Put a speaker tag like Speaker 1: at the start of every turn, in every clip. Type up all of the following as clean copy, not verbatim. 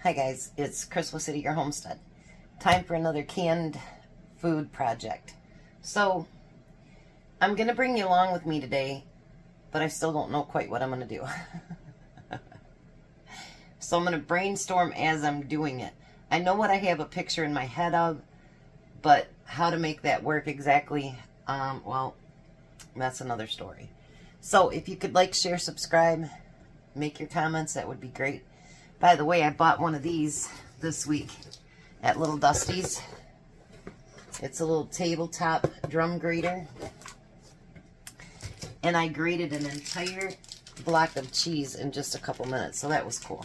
Speaker 1: Hi guys, it's Crystal City, your homestead. Time for another canned food project. So, I'm going to bring you along with me today, but I still don't know quite what I'm going to do. So I'm going to brainstorm as I'm doing it. I know what I have a picture in my head of, but how to make that work exactly, well, that's another story. So if you could like, share, subscribe, make your comments, that would be great. By the way, I bought one of these this week at Little Dusty's. It's a little tabletop drum grater. And I grated an entire block of cheese in just a couple minutes, so that was cool.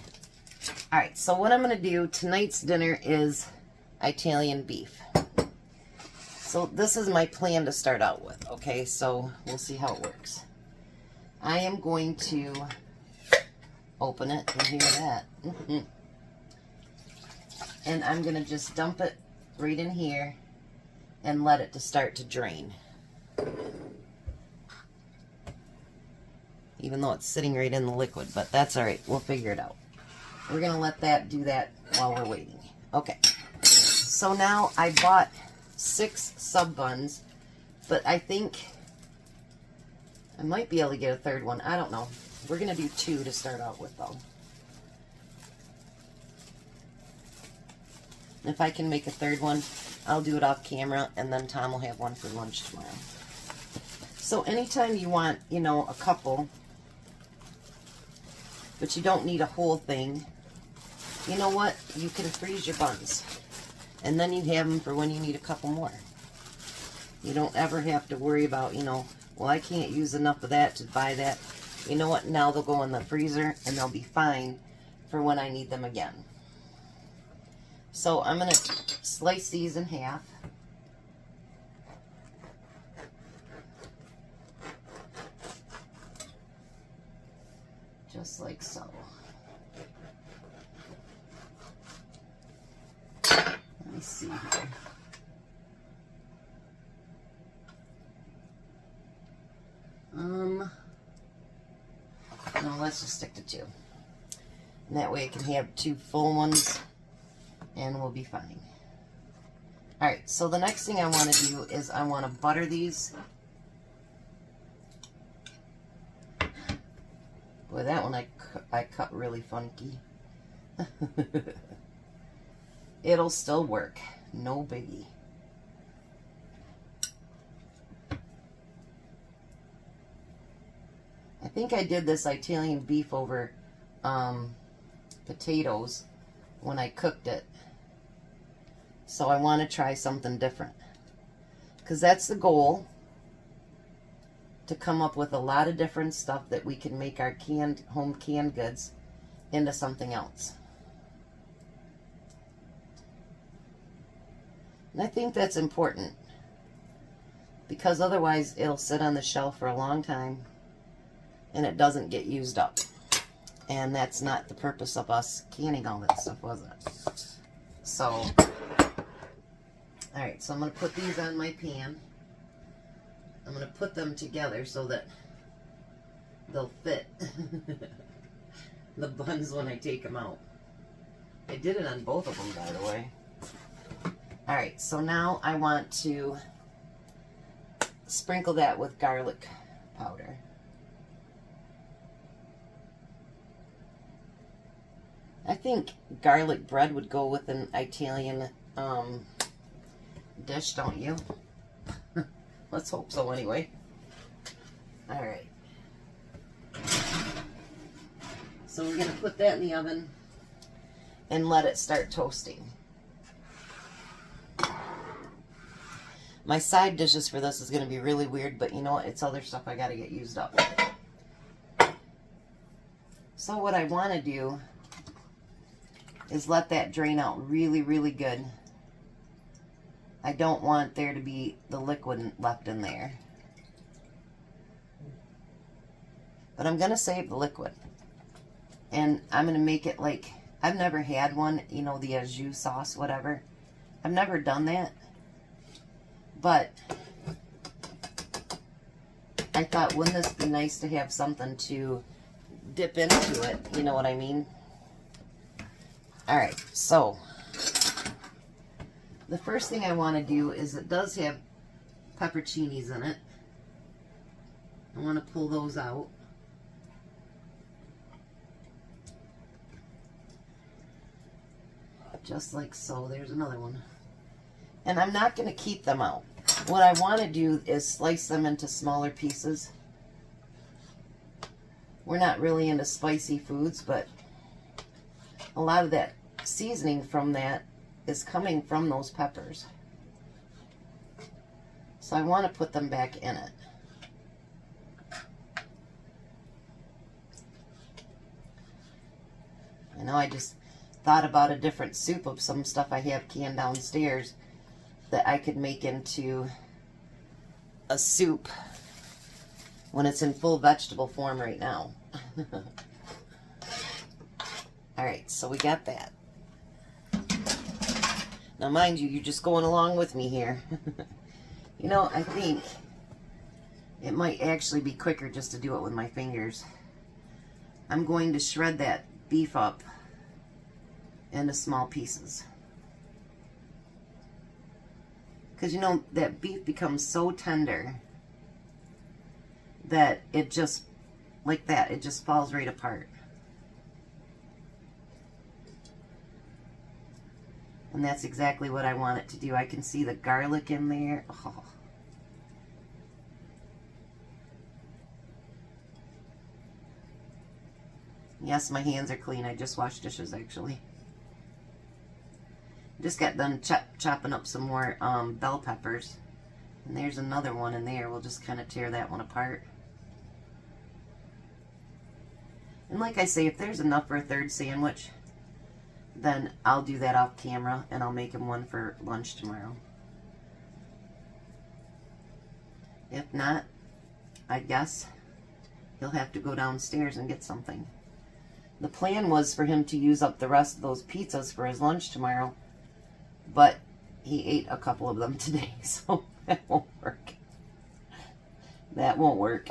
Speaker 1: Alright, so what I'm going to do, tonight's dinner is Italian beef. So this is my plan to start out with, okay? So we'll see how it works. I am going to open it and hear that. And I'm going to just dump it right in here and let it start to drain. Even though it's sitting right in the liquid, but that's alright. We'll figure it out. We're going to let that do that while we're waiting. Okay. So now I bought 6 sub buns, but I think I might be able to get a third one. I don't know. We're going to do 2 to start out with, though. If I can make a third one, I'll do it off camera, and then Tom will have one for lunch tomorrow. So anytime you want, you know, a couple, but you don't need a whole thing, you know what? You can freeze your buns. And then you have them for when you need a couple more. You don't ever have to worry about, you know, well, I can't use enough of that to buy that. You know what? Now they'll go in the freezer and they'll be fine for when I need them again. So I'm going to slice these in half. Just like so. Let me see here. No, let's just stick to 2. And that way I can have 2 full ones and we'll be fine. Alright, so the next thing I want to do is I want to butter these. Boy, that one I cut really funky. It'll still work. No biggie. I think I did this Italian beef over potatoes when I cooked it. So I want to try something different. Because that's the goal. To come up with a lot of different stuff that we can make our home canned goods into something else. And I think that's important. Because otherwise it'll sit on the shelf for a long time and it doesn't get used up. And that's not the purpose of us canning all that stuff, was it? So, alright, so I'm going to put these on my pan. I'm going to put them together so that they'll fit the buns when I take them out. I did it on both of them, by the way. Alright, so now I want to sprinkle that with garlic powder. I think garlic bread would go with an Italian dish, don't you? Let's hope so anyway. Alright. So we're going to put that in the oven and let it start toasting. My side dishes for this is going to be really weird, but you know what? It's other stuff I got to get used up. So what I want to do is let that drain out really, really good. I don't want there to be the liquid left in there. But I'm going to save the liquid. And I'm going to make it like, I've never had one, you know, the au jus sauce, whatever. I've never done that. But I thought, wouldn't this be nice to have something to dip into it? You know what I mean? Alright, so the first thing I want to do is it does have pepperoncinis in it. I want to pull those out. Just like so. There's another one. And I'm not going to keep them out. What I want to do is slice them into smaller pieces. We're not really into spicy foods, but a lot of that seasoning from that is coming from those peppers. So I want to put them back in it. I know I just thought about a different soup of some stuff I have canned downstairs that I could make into a soup when it's in full vegetable form right now. Alright, so we got that. Now mind you, you're just going along with me here. You know, I think it might actually be quicker just to do it with my fingers. I'm going to shred that beef up into small pieces. Because, you know, that beef becomes so tender that it just, like that, it just falls right apart. And that's exactly what I want it to do. I can see the garlic in there. Oh. Yes, my hands are clean. I just washed dishes, actually. Just got done chopping up some more bell peppers. And there's another one in there. We'll just kind of tear that one apart. And like I say, if there's enough for a third sandwich, then I'll do that off camera and I'll make him one for lunch tomorrow. If not, I guess he'll have to go downstairs and get something. The plan was for him to use up the rest of those pizzas for his lunch tomorrow, but he ate a couple of them today, so that won't work. That won't work.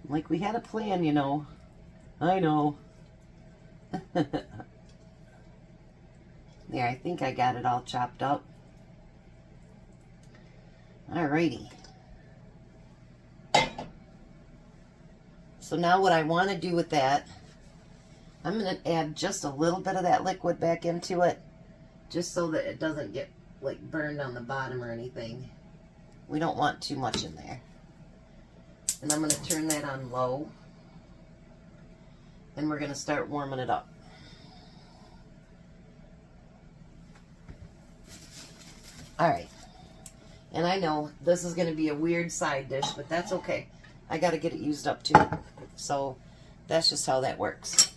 Speaker 1: Like we had a plan, you know. I know. There, I think I got it all chopped up. Alrighty. So now what I want to do with that, I'm going to add just a little bit of that liquid back into it, just so that it doesn't get like burned on the bottom or anything. We don't want too much in there. And I'm going to turn that on low, and we're going to start warming it up. Alright, and I know this is going to be a weird side dish, but that's okay. I got to get it used up too. So that's just how that works.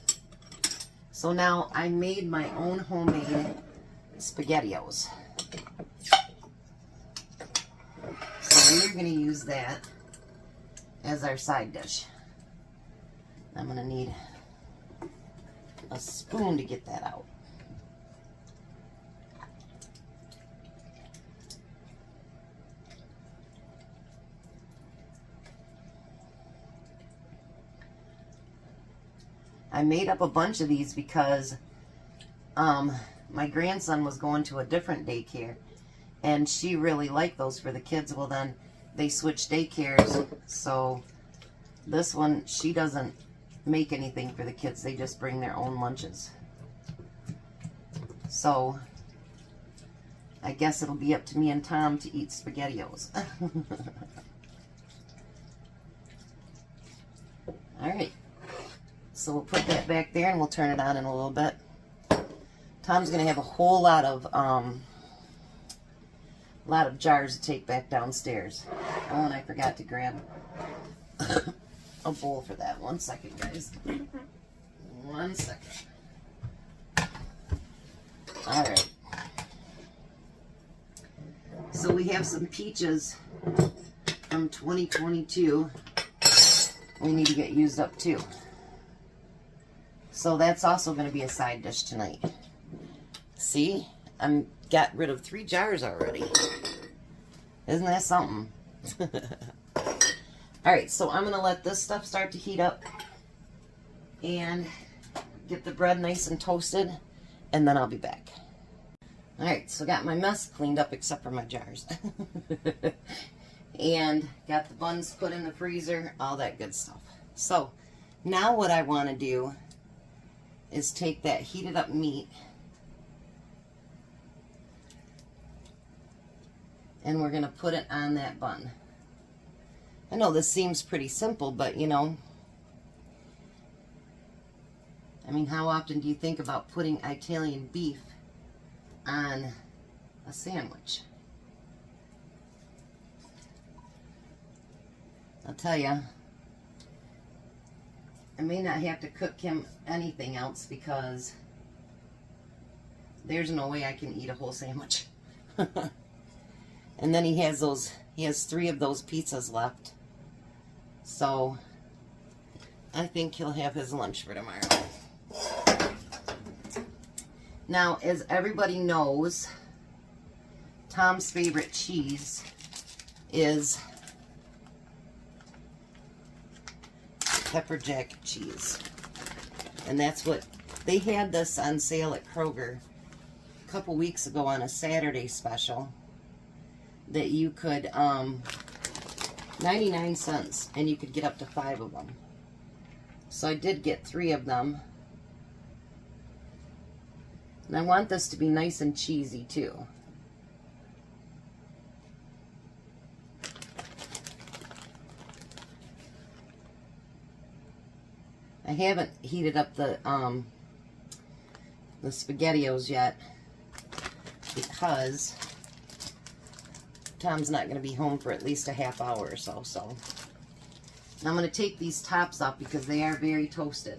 Speaker 1: So now I made my own homemade Spaghettios. So we're going to use that as our side dish. I'm going to need a spoon to get that out. I made up a bunch of these because my grandson was going to a different daycare and she really liked those for the kids. Well, then they switched daycares, so this one, she doesn't make anything for the kids. They just bring their own lunches. So I guess it'll be up to me and Tom to eat Spaghettios. Alright, so we'll put that back there and we'll turn it on in a little bit. Tom's going to have a whole lot of jars to take back downstairs. Oh, and I forgot to grab a bowl for that. 1 second, guys. 1 second. Alright. So we have some peaches from 2022. We need to get used up too. So that's also going to be a side dish tonight. See? I'm got rid of 3 jars already. Isn't that something? All right, so I'm going to let this stuff start to heat up and get the bread nice and toasted, and then I'll be back. All right, so got my mess cleaned up except for my jars. And got the buns put in the freezer, all that good stuff. So now what I want to do is take that heated up meat and we're going to put it on that bun. I know this seems pretty simple, but you know, I mean, how often do you think about putting Italian beef on a sandwich? I'll tell you, I may not have to cook him anything else because there's no way I can eat a whole sandwich. And then he has 3 of those pizzas left. So I think he'll have his lunch for tomorrow. Now, as everybody knows, Tom's favorite cheese is pepper jack cheese. And that's what, they had this on sale at Kroger a couple weeks ago on a Saturday special that you could, 99 cents, and you could get up to 5 of them. So I did get 3 of them. And I want this to be nice and cheesy too. I haven't heated up the Spaghettios yet because Tom's not going to be home for at least a half hour or so. So now I'm going to take these tops off because they are very toasted.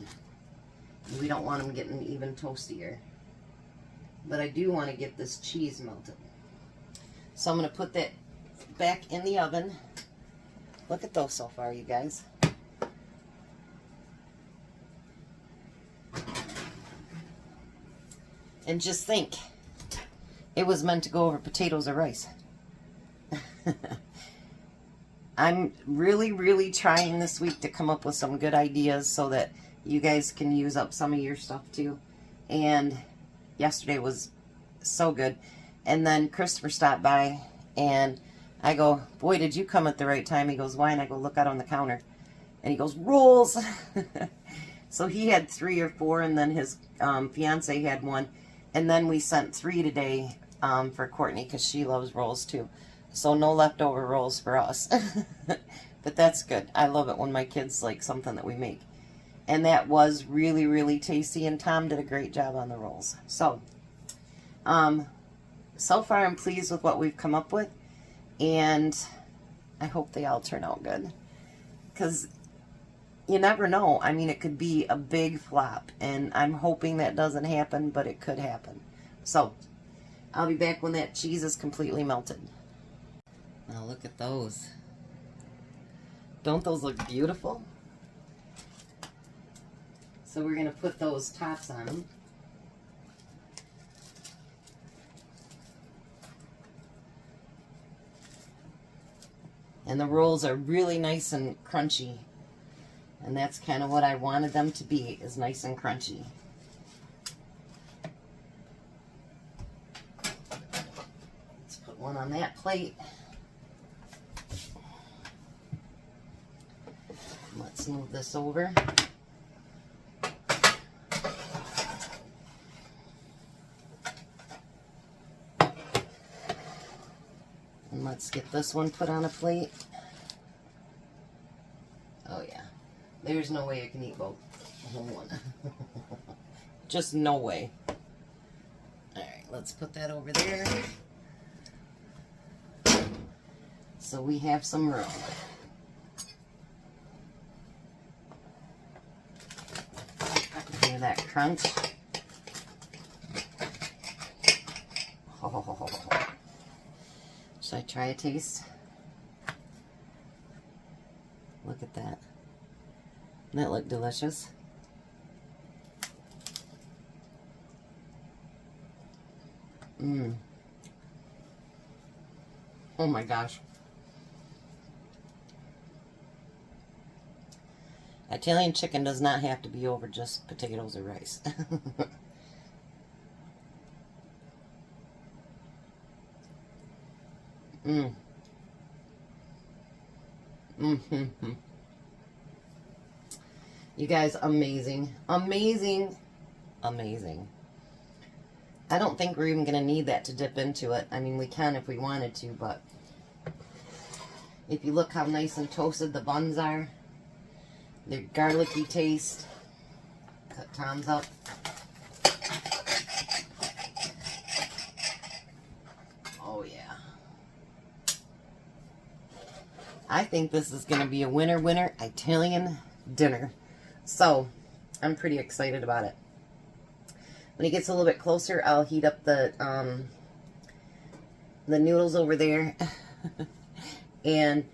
Speaker 1: We don't want them getting even toastier. But I do want to get this cheese melted. So I'm going to put that back in the oven. Look at those so far, you guys. And just think, it was meant to go over potatoes or rice. I'm really trying this week to come up with some good ideas so that you guys can use up some of your stuff too. And yesterday was so good. And then Christopher stopped by and I go, boy, did you come at the right time. He goes, why? And I go, look out on the counter. And he goes, rolls. So he had 3 or 4 and then his fiance had 1. And then we sent 3 today for Courtney because she loves rolls too. So no leftover rolls for us. But that's good. I love it when my kids like something that we make. And that was really tasty, and Tom did a great job on the rolls. So, so far I'm pleased with what we've come up with, and I hope they all turn out good. Because you never know. I mean, it could be a big flop, and I'm hoping that doesn't happen, but it could happen. So, I'll be back when that cheese is completely melted. Now look at those. Don't those look beautiful? So we're going to put those tops on them. And the rolls are really nice and crunchy. And that's kind of what I wanted them to be, is nice and crunchy. Let's put one on that plate. Let's move this over. And let's get this one put on a plate. Oh yeah. There's no way I can eat both. The whole one. Just no way. Alright, let's put that over there. So we have some room. Hear that crunch? Oh. Should I try a taste? Look at that. Doesn't that look delicious? Mmm. Oh my gosh. Italian chicken does not have to be over just potatoes or rice. Mm. Mm-hmm. You guys, amazing. Amazing. Amazing. I don't think we're even going to need that to dip into it. I mean, we can if we wanted to, but if you look how nice and toasted the buns are, they're garlicky taste. Cut Tom's up. Oh, yeah. I think this is going to be a winner Italian dinner. So, I'm pretty excited about it. When it gets a little bit closer, I'll heat up the noodles over there. And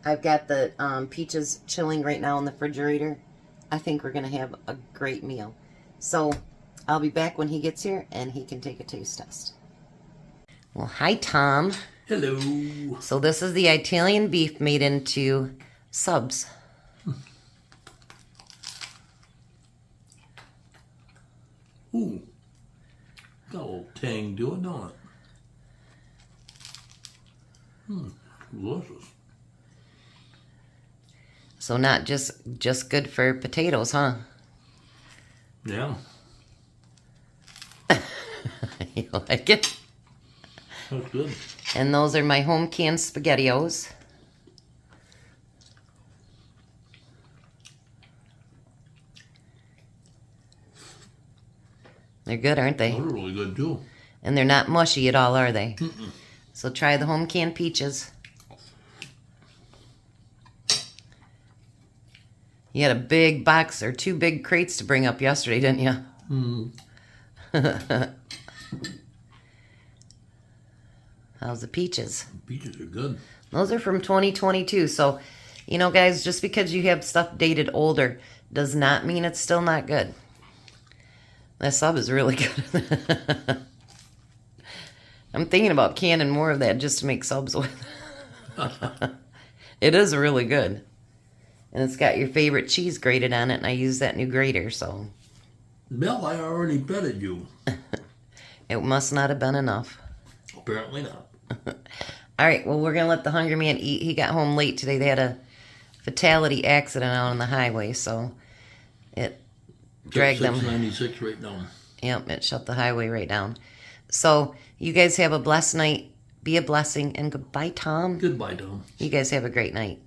Speaker 1: I've got the peaches chilling right now in the refrigerator. I think we're going to have a great meal. So, I'll be back when he gets here and he can take a taste test. Well, hi, Tom.
Speaker 2: Hello.
Speaker 1: So this is the Italian beef made into subs.
Speaker 2: Ooh. Got a little tang to it, don't it? Delicious.
Speaker 1: So not just good for potatoes, huh?
Speaker 2: Yeah.
Speaker 1: You like it?
Speaker 2: That's good.
Speaker 1: And those are my home canned Spaghettios. They're good, aren't they?
Speaker 2: Those are really good too.
Speaker 1: And they're not mushy at all, are they? Mm-mm. So try the home canned peaches. You had a big box or 2 big crates to bring up yesterday, didn't you?
Speaker 2: Mm.
Speaker 1: How's the peaches?
Speaker 2: Peaches are good.
Speaker 1: Those are from 2022. So, you know, guys, just because you have stuff dated older does not mean it's still not good. That sub is really good. I'm thinking about canning more of that just to make subs with. It is really good. And it's got your favorite cheese grated on it, and I use that new grater, so.
Speaker 2: Bill, I already petted you.
Speaker 1: It must not have been enough.
Speaker 2: Apparently not.
Speaker 1: All right, well, we're going to let the hungry man eat. He got home late today. They had a fatality accident out on the highway, so it dragged them.
Speaker 2: 696 right now.
Speaker 1: Yep, it shut the highway right down. So, you guys have a blessed night. Be a blessing, and goodbye, Tom.
Speaker 2: Goodbye, Tom.
Speaker 1: You guys have a great night.